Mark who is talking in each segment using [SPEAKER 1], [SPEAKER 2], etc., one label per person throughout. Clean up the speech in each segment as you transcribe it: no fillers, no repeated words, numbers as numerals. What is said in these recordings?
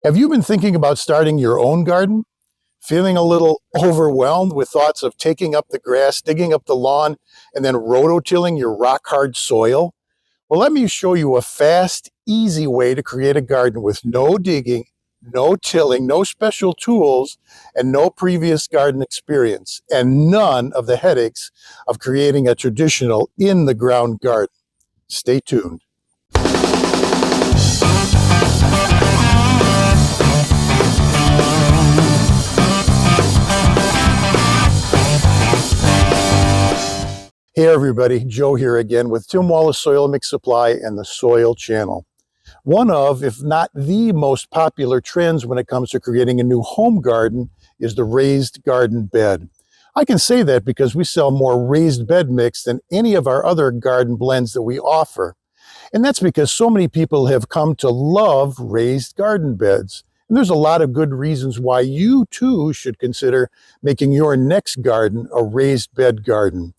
[SPEAKER 1] Have you been thinking about starting your own garden? Feeling a little overwhelmed with thoughts of taking up the grass, digging up the lawn, and then rototilling your rock hard soil? Well, let me show you a fast, easy way to create a garden with no digging, no tilling, no special tools, and no previous garden experience, and none of the headaches of creating a traditional in the ground garden. Stay tuned. Hey everybody, Joe here again with Tim Wallace Soil Mix Supply and the Soil Channel. One of, if not the most popular trends when it comes to creating a new home garden is the raised garden bed. I can say that because we sell more raised bed mix than any of our other garden blends that we offer. And that's because so many people have come to love raised garden beds. And there's a lot of good reasons why you too should consider making your next garden a raised bed garden.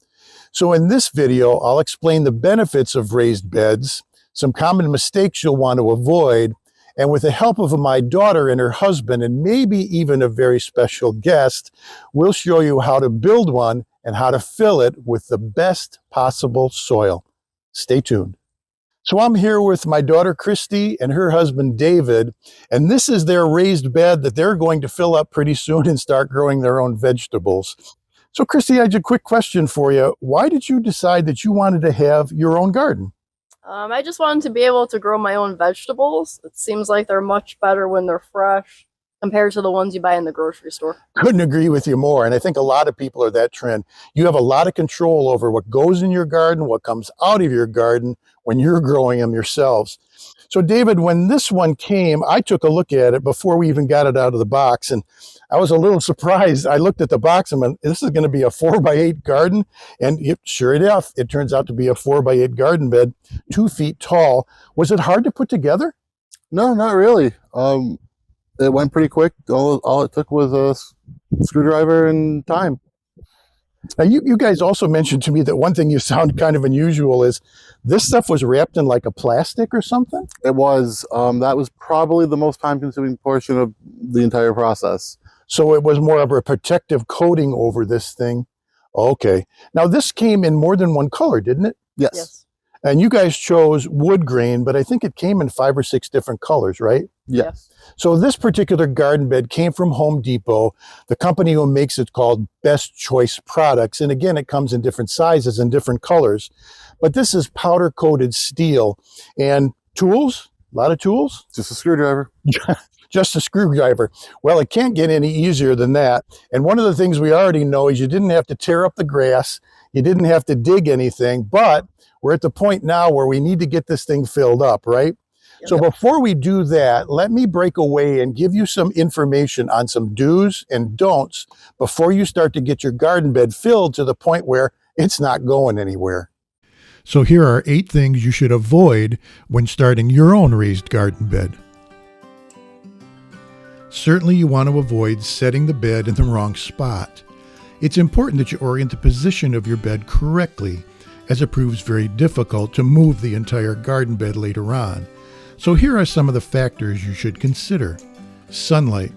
[SPEAKER 1] So in this video, I'll explain the benefits of raised beds, some common mistakes you'll want to avoid, and with the help of my daughter and her husband, and maybe even a very special guest, we'll show you how to build one and how to fill it with the best possible soil. Stay tuned. So I'm here with my daughter Christy and her husband David, and this is their raised bed that they're going to fill up pretty soon and start growing their own vegetables. So Christy, I had a quick question for you. Why did you decide that you wanted to have your own garden?
[SPEAKER 2] I just wanted to be able to grow my own vegetables. It seems like they're much better when they're fresh compared to the ones you buy in the grocery store.
[SPEAKER 1] Couldn't agree with you more. And I think a lot of people are that trend. You have a lot of control over what goes in your garden, what comes out of your garden when you're growing them yourselves. So David, when this one came, I took a look at it before we even got it out of the box. And I was a little surprised. I looked at the box and went, this is going to be a 4x8 garden. And sure enough, it turns out to be a 4x8 garden bed, 2 feet tall. Was it hard to put together?
[SPEAKER 3] No, not really. It went pretty quick. All it took was a screwdriver and time.
[SPEAKER 1] Now, you guys also mentioned to me that one thing you sound kind of unusual is this stuff was wrapped in like a plastic or something?
[SPEAKER 3] It was. That was probably the most time-consuming portion of the entire process.
[SPEAKER 1] So it was more of a protective coating over this thing. Okay. Now, this came in more than one color, didn't it?
[SPEAKER 3] Yes.
[SPEAKER 1] And you guys chose wood grain, but I think it came in 5 or 6 different colors, right?
[SPEAKER 3] Yes.
[SPEAKER 1] So this particular garden bed came from Home Depot. The company who makes it called Best Choice Products. And again, it comes in different sizes and different colors. But this is powder coated steel. And tools, a lot of tools.
[SPEAKER 3] Just a screwdriver.
[SPEAKER 1] Just a screwdriver. Well, it can't get any easier than that. And one of the things we already know is you didn't have to tear up the grass. You didn't have to dig anything, but we're at the point now where we need to get this thing filled up, right? Yep. So before we do that, let me break away and give you some information on some do's and don'ts before you start to get your garden bed filled to the point where it's not going anywhere. So here are 8 things you should avoid when starting your own raised garden bed. Certainly you want to avoid setting the bed in the wrong spot. It's important that you orient the position of your bed correctly, as it proves very difficult to move the entire garden bed later on. So here are some of the factors you should consider. Sunlight.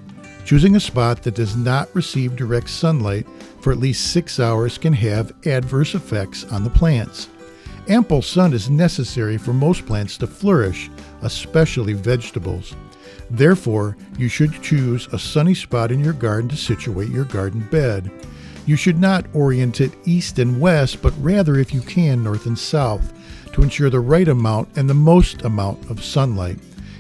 [SPEAKER 1] Choosing a spot that does not receive direct sunlight for at least 6 hours can have adverse effects on the plants. Ample sun is necessary for most plants to flourish, especially vegetables. Therefore, you should choose a sunny spot in your garden to situate your garden bed. You should not orient it east and west, but rather, if you can, north and south, to ensure the right amount and the most amount of sunlight.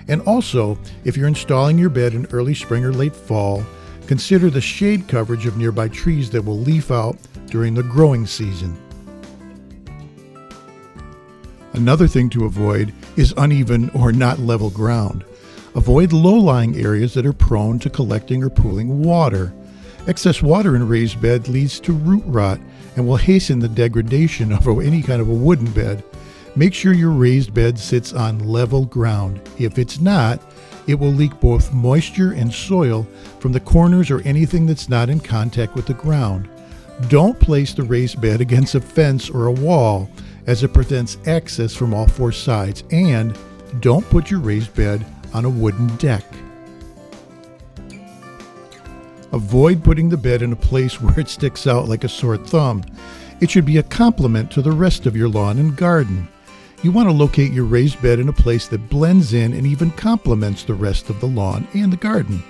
[SPEAKER 1] And also, if you're installing your bed in early spring or late fall, consider the shade coverage of nearby trees that will leaf out during the growing season. Another thing to avoid is uneven or not level ground. Avoid low-lying areas that are prone to collecting or pooling water. Excess water in a raised bed leads to root rot and will hasten the degradation of any kind of a wooden bed. Make sure your raised bed sits on level ground. If it's not, it will leak both moisture and soil from the corners or anything that's not in contact with the ground. Don't place the raised bed against a fence or a wall, as it prevents access from all 4 sides, and don't put your raised bed on a wooden deck. Avoid putting the bed in a place where it sticks out like a sore thumb. It should be a complement to the rest of your lawn and garden. You want to locate your raised bed in a place that blends in and even complements the rest of the lawn and the garden.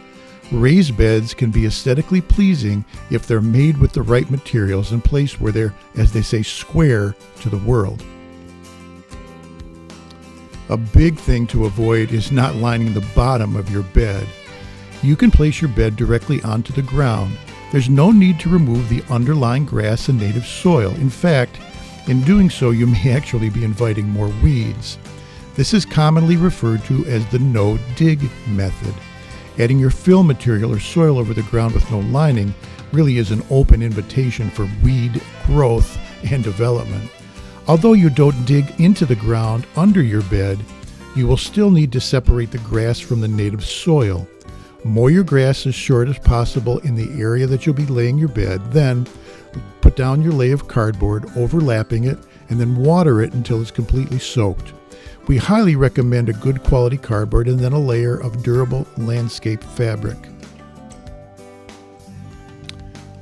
[SPEAKER 1] Raised beds can be aesthetically pleasing if they're made with the right materials and placed where they're, as they say, square to the world. A big thing to avoid is not lining the bottom of your bed. You can place your bed directly onto the ground. There's no need to remove the underlying grass and native soil. In fact, in doing so, you may actually be inviting more weeds. This is commonly referred to as the no-dig method. Adding your fill material or soil over the ground with no lining really is an open invitation for weed growth and development. Although you don't dig into the ground under your bed, you will still need to separate the grass from the native soil. Mow your grass as short as possible in the area that you'll be laying your bed, then put down your lay of cardboard, overlapping it, and then water it until it's completely soaked. We highly recommend a good quality cardboard and then a layer of durable landscape fabric.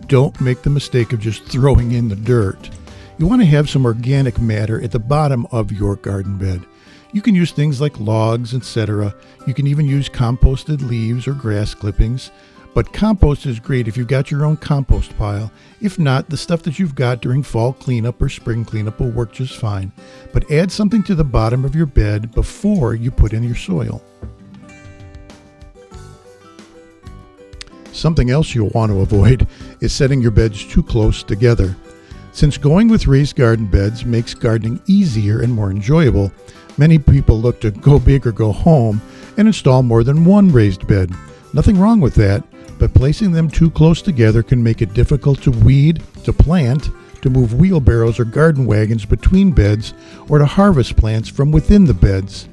[SPEAKER 1] Don't make the mistake of just throwing in the dirt. You want to have some organic matter at the bottom of your garden bed. You can use things like logs, etc. You can even use composted leaves or grass clippings. But compost is great if you've got your own compost pile. If not, the stuff that you've got during fall cleanup or spring cleanup will work just fine. But add something to the bottom of your bed before you put in your soil. Something else you'll want to avoid is setting your beds too close together. Since going with raised garden beds makes gardening easier and more enjoyable, many people look to go big or go home and install more than one raised bed. Nothing wrong with that, but placing them too close together can make it difficult to weed, to plant, to move wheelbarrows or garden wagons between beds, or to harvest plants from within the beds.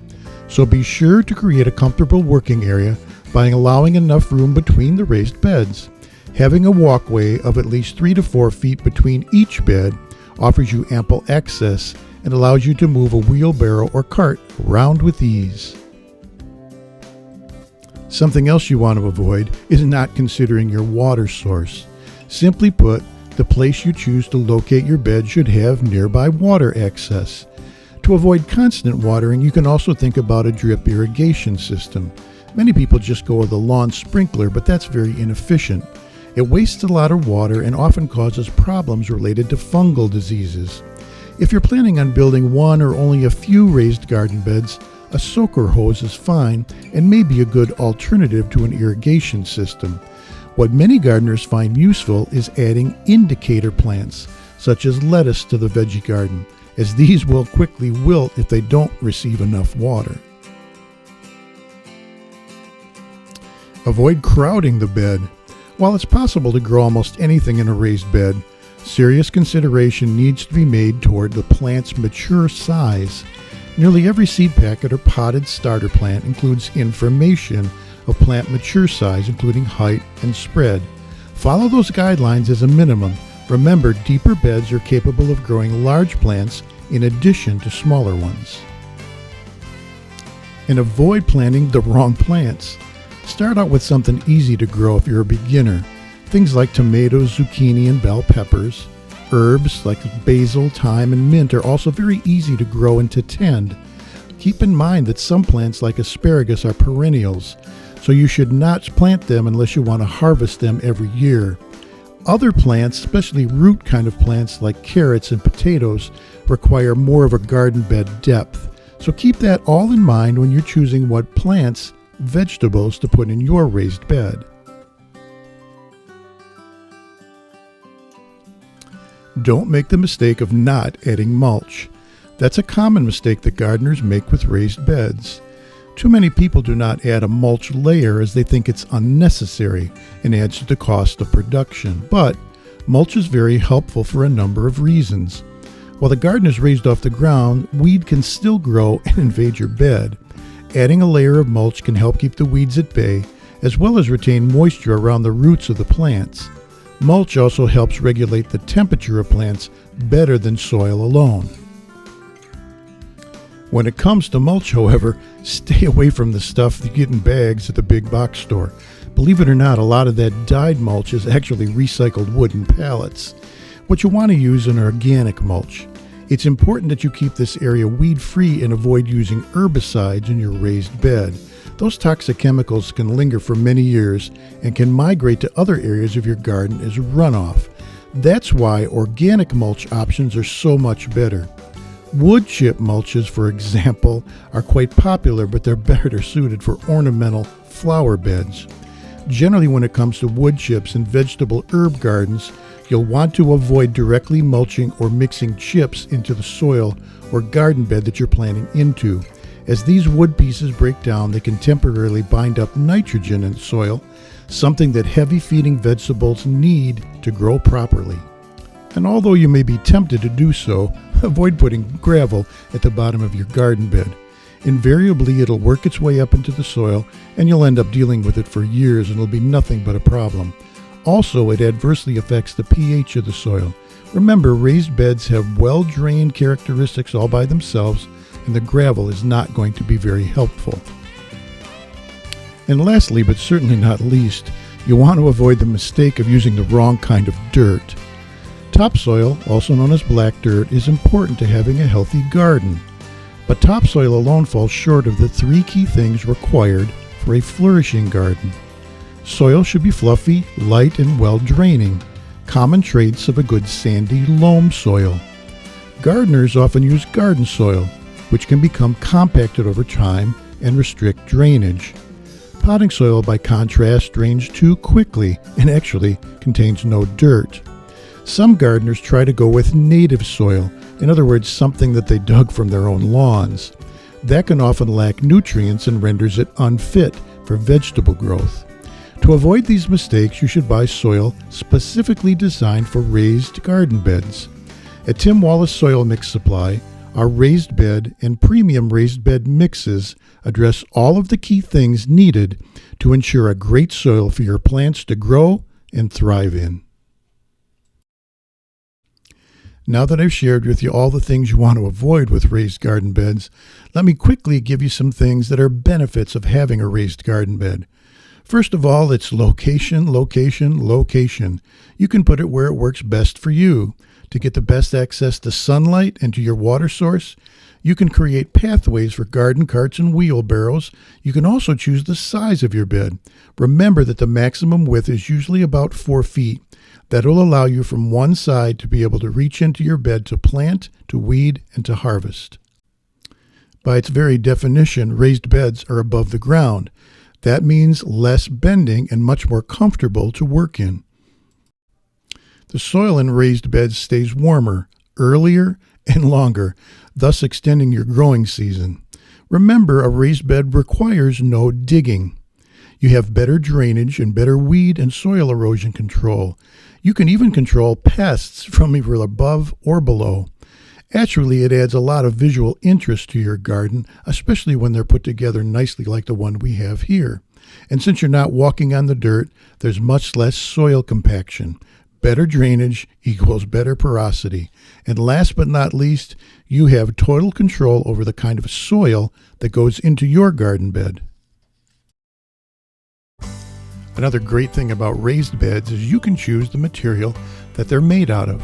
[SPEAKER 1] So be sure to create a comfortable working area by allowing enough room between the raised beds. Having a walkway of at least 3 to 4 feet between each bed offers you ample access and allows you to move a wheelbarrow or cart around with ease. Something else you want to avoid is not considering your water source. Simply put, the place you choose to locate your bed should have nearby water access. To avoid constant watering, you can also think about a drip irrigation system. Many people just go with a lawn sprinkler, but that's very inefficient. It wastes a lot of water and often causes problems related to fungal diseases. If you're planning on building one or only a few raised garden beds, a soaker hose is fine and may be a good alternative to an irrigation system. What many gardeners find useful is adding indicator plants, such as lettuce, to the veggie garden, as these will quickly wilt if they don't receive enough water. Avoid crowding the bed. While it's possible to grow almost anything in a raised bed, serious consideration needs to be made toward the plant's mature size. Nearly every seed packet or potted starter plant includes information of plant mature size, including height and spread. Follow those guidelines as a minimum. Remember, deeper beds are capable of growing large plants in addition to smaller ones. And avoid planting the wrong plants. Start out with something easy to grow if you're a beginner. Things like tomatoes, zucchini, and bell peppers. Herbs like basil, thyme, and mint are also very easy to grow and to tend. Keep in mind that some plants like asparagus are perennials, so you should not plant them unless you want to harvest them every year. Other plants, especially root kind of plants like carrots and potatoes, require more of a garden bed depth. So keep that all in mind when you're choosing what plants, vegetables to put in your raised bed. Don't make the mistake of not adding mulch. That's a common mistake that gardeners make with raised beds. Too many people do not add a mulch layer as they think it's unnecessary and adds to the cost of production. But mulch is very helpful for a number of reasons. While the garden is raised off the ground, weed can still grow and invade your bed. Adding a layer of mulch can help keep the weeds at bay, as well as retain moisture around the roots of the plants. Mulch also helps regulate the temperature of plants better than soil alone. When it comes to mulch, however, stay away from the stuff you get in bags at the big box store. Believe it or not, a lot of that dyed mulch is actually recycled wooden pallets. What you want to use is an organic mulch. It's important that you keep this area weed-free and avoid using herbicides in your raised bed. Those toxic chemicals can linger for many years and can migrate to other areas of your garden as runoff. That's why organic mulch options are so much better. Wood chip mulches, for example, are quite popular, but they're better suited for ornamental flower beds. Generally, when it comes to wood chips and vegetable herb gardens, you'll want to avoid directly mulching or mixing chips into the soil or garden bed that you're planting into. As these wood pieces break down, they can temporarily bind up nitrogen in the soil, something that heavy-feeding vegetables need to grow properly. And although you may be tempted to do so, avoid putting gravel at the bottom of your garden bed. Invariably, it'll work its way up into the soil, and you'll end up dealing with it for years, and it'll be nothing but a problem. Also, it adversely affects the pH of the soil. Remember, raised beds have well-drained characteristics all by themselves, and the gravel is not going to be very helpful. And lastly, but certainly not least, you want to avoid the mistake of using the wrong kind of dirt. Topsoil, also known as black dirt, is important to having a healthy garden. But topsoil alone falls short of the three key things required for a flourishing garden. Soil should be fluffy, light, and well-draining, common traits of a good sandy loam soil. Gardeners often use garden soil, which can become compacted over time and restrict drainage. Potting soil, by contrast, drains too quickly and actually contains no dirt. Some gardeners try to go with native soil, in other words, something that they dug from their own lawns. That can often lack nutrients and renders it unfit for vegetable growth. To avoid these mistakes, you should buy soil specifically designed for raised garden beds. At Tim Wallace Soil Mix Supply, our raised bed and premium raised bed mixes address all of the key things needed to ensure a great soil for your plants to grow and thrive in. Now that I've shared with you all the things you want to avoid with raised garden beds, let me quickly give you some things that are benefits of having a raised garden bed. First of all, it's location, location, location. You can put it where it works best for you. To get the best access to sunlight and to your water source, you can create pathways for garden carts and wheelbarrows. You can also choose the size of your bed. Remember that the maximum width is usually about 4 feet. That will allow you from one side to be able to reach into your bed to plant, to weed, and to harvest. By its very definition, raised beds are above the ground. That means less bending and much more comfortable to work in. The soil in raised beds stays warmer, earlier, and longer, thus extending your growing season. Remember, a raised bed requires no digging. You have better drainage and better weed and soil erosion control. You can even control pests from either above or below. Actually, it adds a lot of visual interest to your garden, especially when they're put together nicely like the one we have here. And since you're not walking on the dirt, there's much less soil compaction. Better drainage equals better porosity. And last but not least, you have total control over the kind of soil that goes into your garden bed. Another great thing about raised beds is you can choose the material that they're made out of.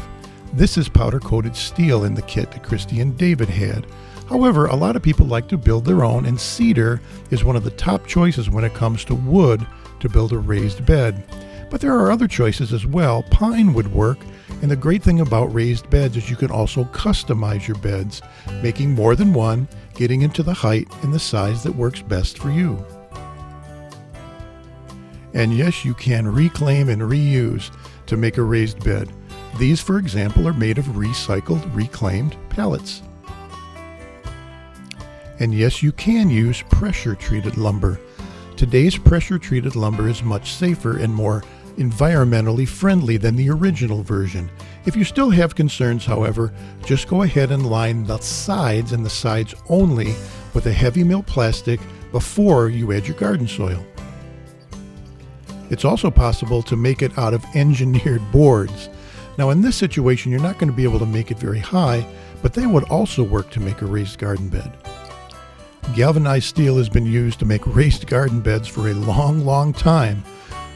[SPEAKER 1] This is powder-coated steel in the kit that Christy and David had. However, a lot of people like to build their own, and cedar is one of the top choices when it comes to wood to build a raised bed. But there are other choices as well. Pine would work, and the great thing about raised beds is you can also customize your beds, making more than one, getting into the height and the size that works best for you. And yes, you can reclaim and reuse to make a raised bed. These, for example, are made of recycled, reclaimed pallets. And yes, you can use pressure-treated lumber. Today's pressure-treated lumber is much safer and more environmentally friendly than the original version. If you still have concerns, however, just go ahead and line the sides and the sides only with a heavy mill plastic before you add your garden soil. It's also possible to make it out of engineered boards. Now in this situation, you're not going to be able to make it very high, but they would also work to make a raised garden bed. Galvanized steel has been used to make raised garden beds for a long, long time.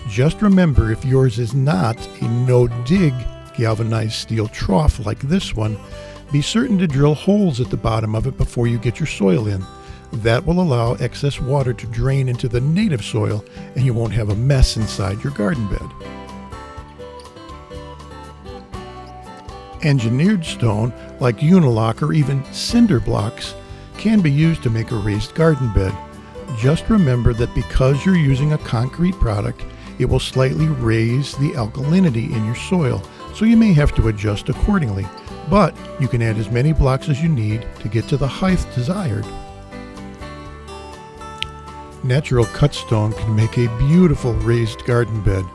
[SPEAKER 1] Just remember, if yours is not a no-dig galvanized steel trough like this one, be certain to drill holes at the bottom of it before you get your soil in. That will allow excess water to drain into the native soil and you won't have a mess inside your garden bed. Engineered stone, like Unilock or even cinder blocks, can be used to make a raised garden bed. Just remember that because you're using a concrete product, it will slightly raise the alkalinity in your soil, so you may have to adjust accordingly, but you can add as many blocks as you need to get to the height desired. Natural cut stone can make a beautiful raised garden bed.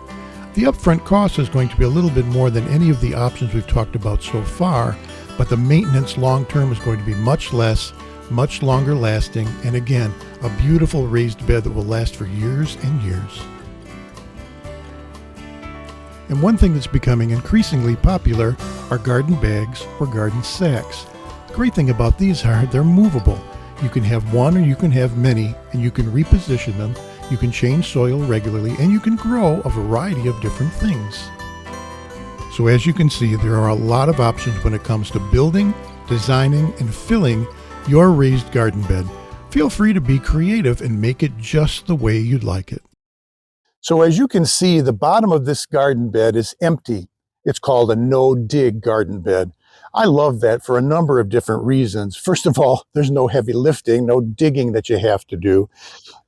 [SPEAKER 1] The upfront cost is going to be a little bit more than any of the options we've talked about so far, but the maintenance long term is going to be much less, much longer lasting, and again, a beautiful raised bed that will last for years and years. And one thing that's becoming increasingly popular are garden bags or garden sacks. The great thing about these are they're movable. You can have one or you can have many, and you can reposition them, you can change soil regularly, and you can grow a variety of different things. So as you can see, there are a lot of options when it comes to building, designing, and filling your raised garden bed. Feel free to be creative and make it just the way you'd like it. So as you can see, the bottom of this garden bed is empty. It's called a no-dig garden bed. I love that for a number of different reasons. First of all, there's no heavy lifting, no digging that you have to do.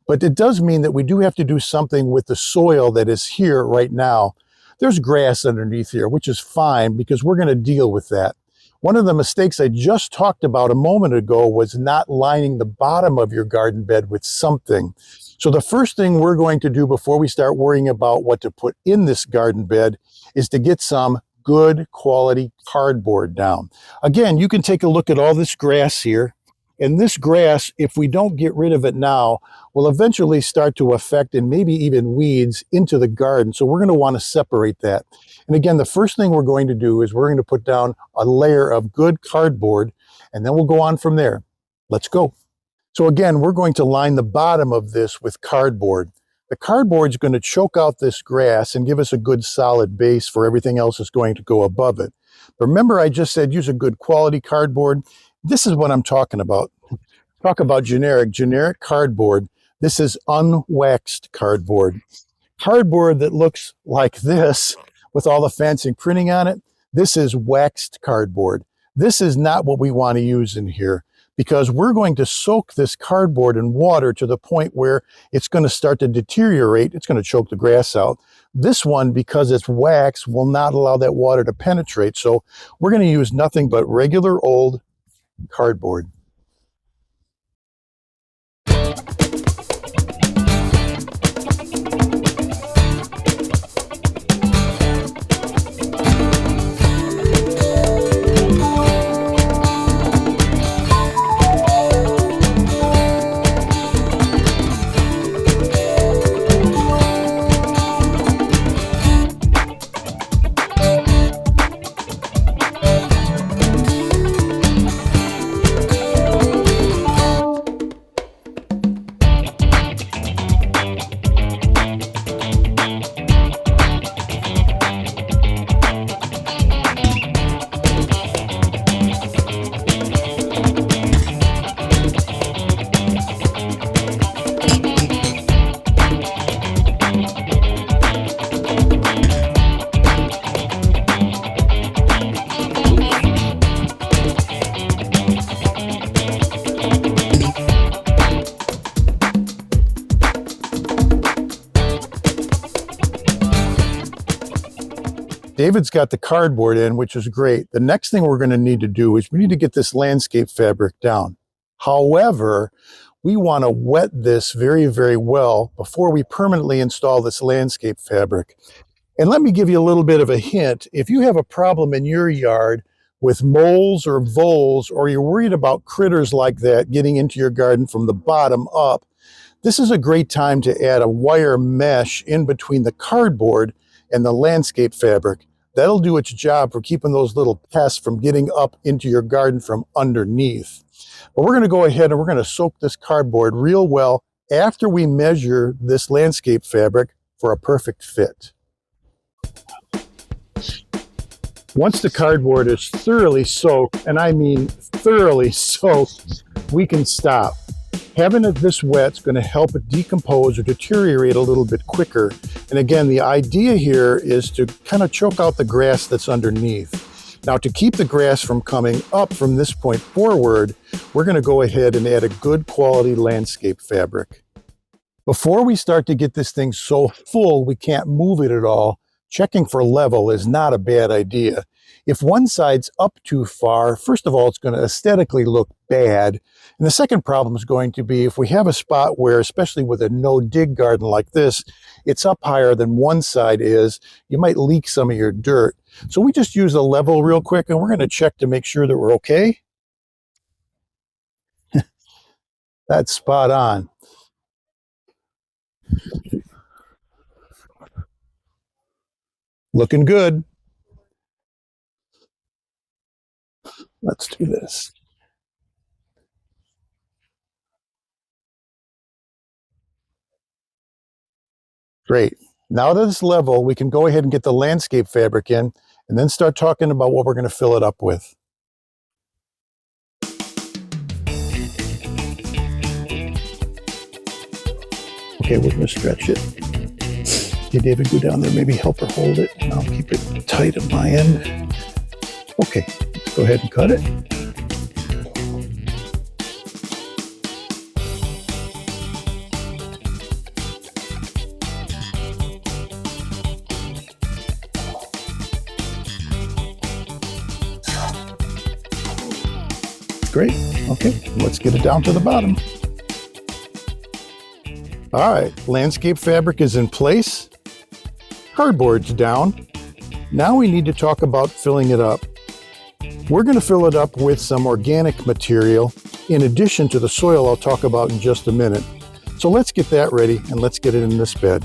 [SPEAKER 1] But it does mean that we do have to do something with the soil that is here right now. There's grass underneath here, which is fine because we're going to deal with that. One of the mistakes I just talked about a moment ago was not lining the bottom of your garden bed with something. So the first thing we're going to do before we start worrying about what to put in this garden bed is to get some good quality cardboard down. Again, you can take a look at all this grass here. And this grass, if we don't get rid of it now, will eventually start to affect and maybe even weeds into the garden. So we're going to want to separate that. And again, the first thing we're going to do is we're going to put down a layer of good cardboard, and then we'll go on from there. Let's go. So again, we're going to line the bottom of this with cardboard. The cardboard is going to choke out this grass and give us a good solid base for everything else that's going to go above it. But remember, I just said use a good quality cardboard. This is what I'm talking about. Talk about generic cardboard. This is unwaxed cardboard. Cardboard that looks like this with all the fancy printing on it, this is waxed cardboard. This is not what we want to use in here, because we're going to soak this cardboard in water to the point where it's going to start to deteriorate. It's going to choke the grass out. This one, because it's wax, will not allow that water to penetrate. So we're going to use nothing but regular old cardboard. David's got the cardboard in, which is great. The next thing we're going to need to do is we need to get this landscape fabric down. However, we want to wet this very, very well before we permanently install this landscape fabric. And let me give you a little bit of a hint. If you have a problem in your yard with moles or voles, or you're worried about critters like that getting into your garden from the bottom up, this is a great time to add a wire mesh in between the cardboard and the landscape fabric. That'll do its job for keeping those little pests from getting up into your garden from underneath. But we're going to go ahead and we're going to soak this cardboard real well after we measure this landscape fabric for a perfect fit. Once the cardboard is thoroughly soaked, and I mean thoroughly soaked, we can stop. Having it this wet is going to help it decompose or deteriorate a little bit quicker. And again, the idea here is to kind of choke out the grass that's underneath. Now, to keep the grass from coming up from this point forward, we're going to go ahead and add a good quality landscape fabric. Before we start to get this thing so full we can't move it at all, checking for level is not a bad idea. If one side's up too far, first of all, it's going to aesthetically look bad. And the second problem is going to be if we have a spot where, especially with a no-dig garden like this, it's up higher than one side is, you might leak some of your dirt. So we just use a level real quick, and we're going to check to make sure that we're okay. That's spot on. Looking good. Let's do this. Great. Now that it's level, we can go ahead and get the landscape fabric in and then start talking about what we're going to fill it up with. Okay, we're going to stretch it. Okay, David, go down there, maybe help her hold it, and I'll keep it tight at my end. Okay, let's go ahead and cut it. Great. Okay, let's get it down to the bottom. All right, landscape fabric is in place. Cardboard's down. Now we need to talk about filling it up. We're going to fill it up with some organic material in addition to the soil I'll talk about in just a minute. So let's get that ready and let's get it in this bed.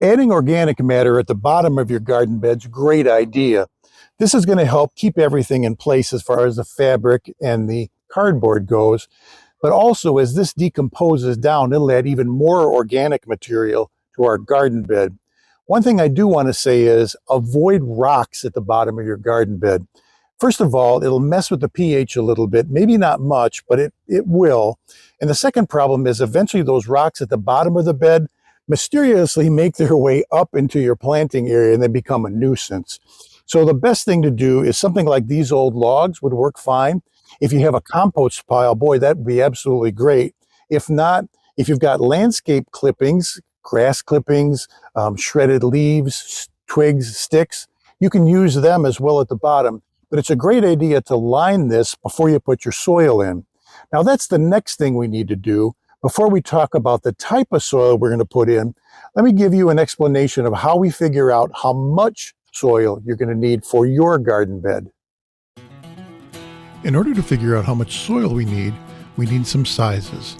[SPEAKER 1] Adding organic matter at the bottom of your garden bed's a great idea. This is going to help keep everything in place as far as the fabric and the cardboard goes. But also, as this decomposes down, it'll add even more organic material to our garden bed. One thing I do want to say is avoid rocks at the bottom of your garden bed. First of all, it'll mess with the pH a little bit, maybe not much, but it will. And the second problem is eventually those rocks at the bottom of the bed mysteriously make their way up into your planting area and they become a nuisance. So the best thing to do is something like these old logs would work fine. If you have a compost pile, boy, that would be absolutely great. If not, if you've got landscape clippings, grass clippings, shredded leaves, twigs, sticks, you can use them as well at the bottom. But it's a great idea to line this before you put your soil in. Now that's the next thing we need to do. Before we talk about the type of soil we're going to put in, let me give you an explanation of how we figure out how much soil you're going to need for your garden bed.
[SPEAKER 4] In order to figure out how much soil we need some sizes.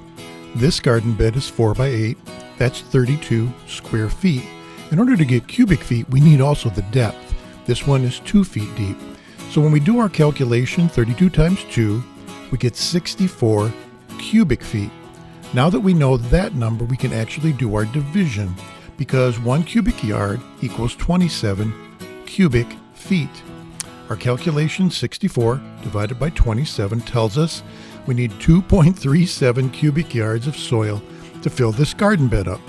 [SPEAKER 4] This garden bed is 4 by 8, that's 32 square feet. In order to get cubic feet, we need also the depth. This one is 2 feet deep. So when we do our calculation, 32 times 2, we get 64 cubic feet. Now that we know that number, we can actually do our division because 1 cubic yard equals 27 cubic feet. Our calculation, 64 divided by 27, tells us we need 2.37 cubic yards of soil to fill this garden bed up.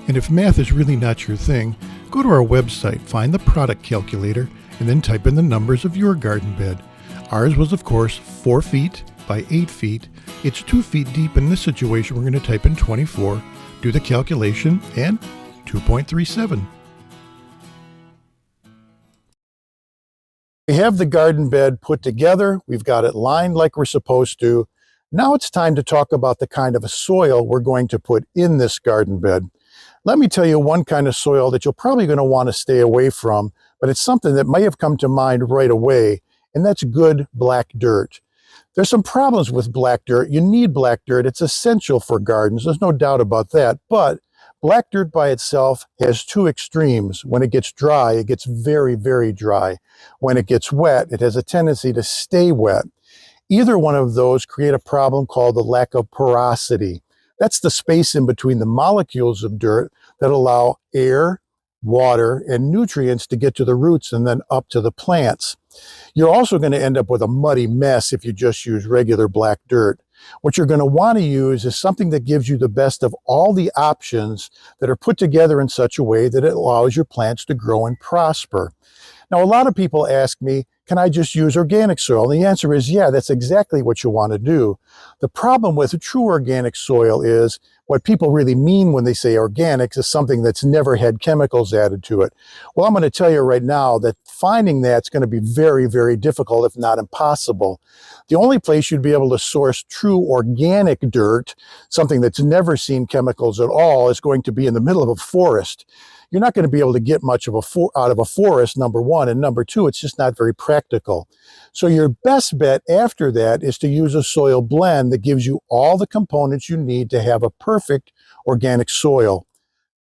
[SPEAKER 4] And if math is really not your thing, go to our website, find the product calculator, and then type in the numbers of your garden bed. Ours was, of course, 4 feet by 8 feet. It's 2 feet deep. In this situation, we're going to type in 24, do the calculation, and 2.37.
[SPEAKER 1] We have the garden bed put together. We've got it lined like we're supposed to. Now it's time to talk about the kind of soil we're going to put in this garden bed. Let me tell you one kind of soil that you're probably going to want to stay away from, but it's something that may have come to mind right away, and that's good black dirt. There's some problems with black dirt. You need black dirt. It's essential for gardens. There's no doubt about that, but black dirt by itself has two extremes. When it gets dry, it gets very, very dry. When it gets wet, it has a tendency to stay wet. Either one of those create a problem called the lack of porosity. That's the space in between the molecules of dirt that allow air, water, and nutrients to get to the roots and then up to the plants. You're also going to end up with a muddy mess if you just use regular black dirt. What you're going to want to use is something that gives you the best of all the options that are put together in such a way that it allows your plants to grow and prosper. Now, a lot of people ask me, can I just use organic soil? And the answer is, yeah, that's exactly what you want to do. The problem with true organic soil is what people really mean when they say organics is something that's never had chemicals added to it. Well, I'm going to tell you right now that finding that's going to be very, very difficult, if not impossible. The only place you'd be able to source true organic dirt, something that's never seen chemicals at all, is going to be in the middle of a forest. You're not going to be able to get much of out of a forest, number one, and number two, it's just not very practical. So your best bet after that is to use a soil blend that gives you all the components you need to have a perfect organic soil.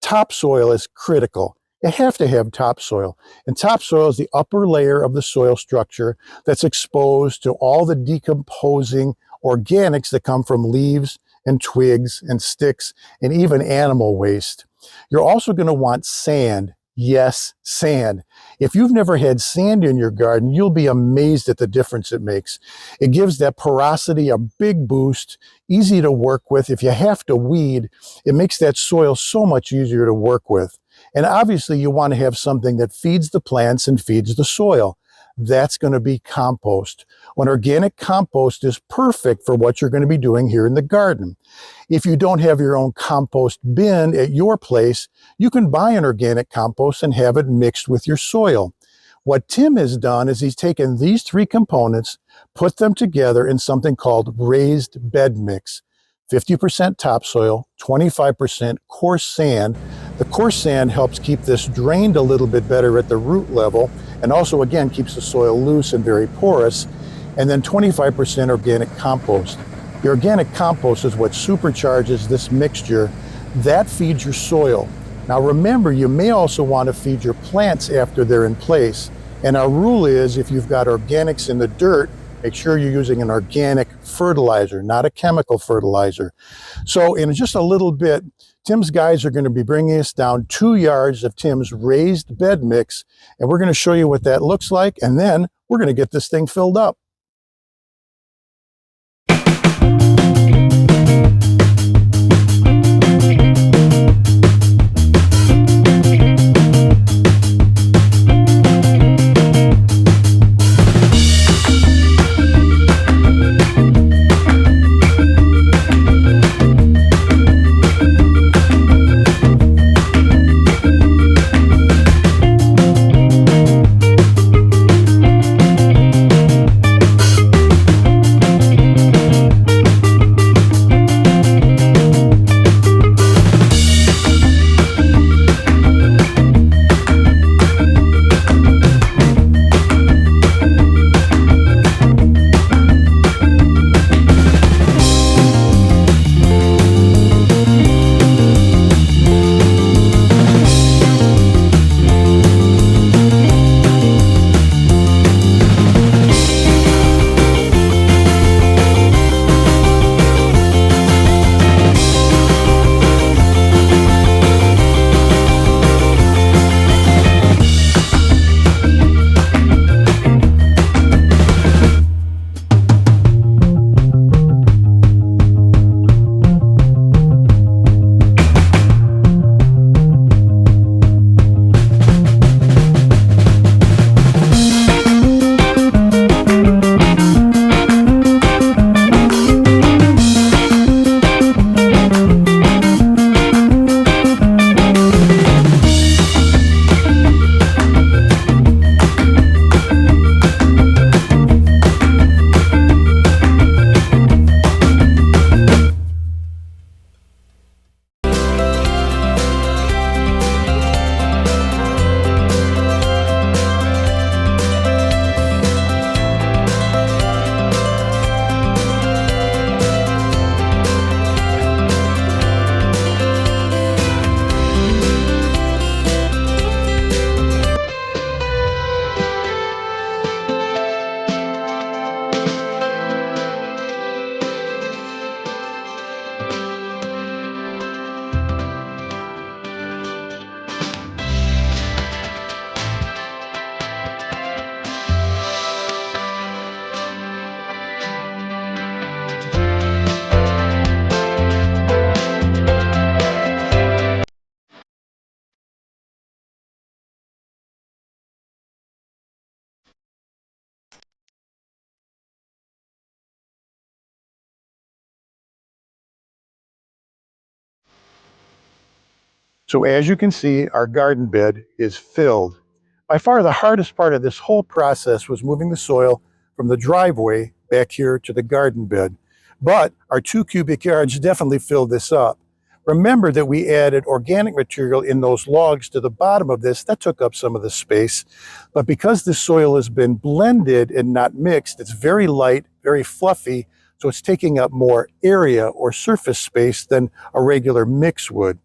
[SPEAKER 1] Topsoil is critical. You have to have topsoil. And topsoil is the upper layer of the soil structure that's exposed to all the decomposing organics that come from leaves and twigs and sticks and even animal waste. You're also going to want sand. Yes, sand. If you've never had sand in your garden, you'll be amazed at the difference it makes. It gives that porosity a big boost, easy to work with. If you have to weed, it makes that soil so much easier to work with. And obviously you want to have something that feeds the plants and feeds the soil. That's going to be compost. An organic compost is perfect for what you're going to be doing here in the garden. If you don't have your own compost bin at your place, you can buy an organic compost and have it mixed with your soil. What Tim has done is he's taken these three components, put them together in something called raised bed mix. 50% topsoil, 25% coarse sand. The coarse sand helps keep this drained a little bit better at the root level, and also again keeps the soil loose and very porous, and then 25% organic compost. The organic compost is what supercharges this mixture. That feeds your soil. Now remember, you may also want to feed your plants after they're in place. And our rule is if you've got organics in the dirt, make sure you're using an organic fertilizer, not a chemical fertilizer. So in just a little bit, Tim's guys are going to be bringing us down 2 yards of Tim's raised bed mix, and we're going to show you what that looks like, and then we're going to get this thing filled up. So as you can see, our garden bed is filled. By far the hardest part of this whole process was moving the soil from the driveway back here to the garden bed. But our 2 cubic yards definitely filled this up. Remember that we added organic material in those logs to the bottom of this. That took up some of the space. But because this soil has been blended and not mixed, it's very light, very fluffy, so it's taking up more area or surface space than a regular mix would.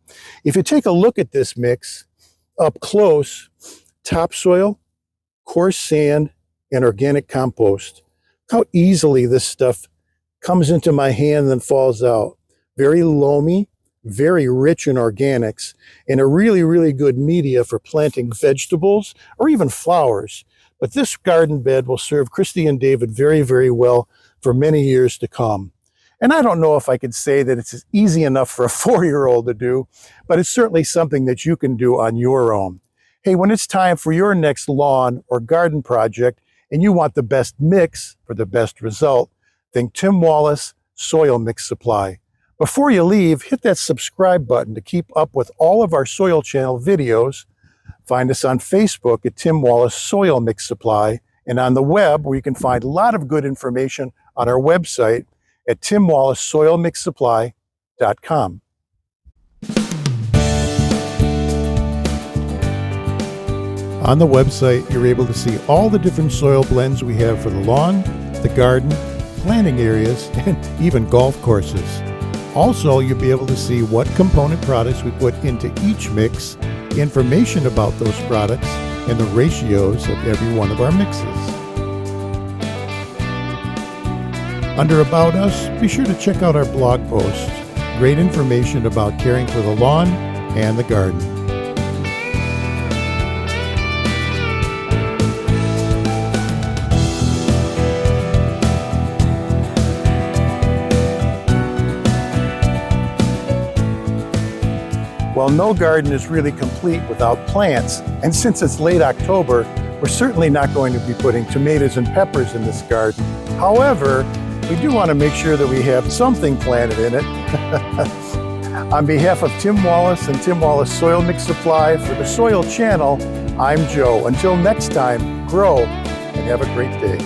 [SPEAKER 1] If you take a look at this mix up close, topsoil, coarse sand, and organic compost, how easily this stuff comes into my hand and then falls out. Very loamy, very rich in organics, and a really, really good media for planting vegetables or even flowers. But this garden bed will serve Christy and David very, very well for many years to come. And I don't know if I could say that it's easy enough for a 4-year-old to do, but it's certainly something that you can do on your own. Hey, when it's time for your next lawn or garden project and you want the best mix for the best result, think Tim Wallace Soil Mix Supply. Before you leave, hit that subscribe button to keep up with all of our Soil Channel videos. Find us on Facebook at Tim Wallace Soil Mix Supply, and on the web where you can find a lot of good information on our website at timwallacesoilmixsupply.com.
[SPEAKER 4] On the website, you're able to see all the different soil blends we have for the lawn, the garden, planting areas, and even golf courses. Also, you'll be able to see what component products we put into each mix, information about those products, and the ratios of every one of our mixes. Under About Us, be sure to check out our blog posts. Great information about caring for the lawn and the garden.
[SPEAKER 1] Well, no garden is really complete without plants, and since it's late October, we're certainly not going to be putting tomatoes and peppers in this garden. However, we do want to make sure that we have something planted in it. On behalf of Tim Wallace and Tim Wallace Soil Mix Supply for the Soil Channel, I'm Joe. Until next time, grow and have a great day.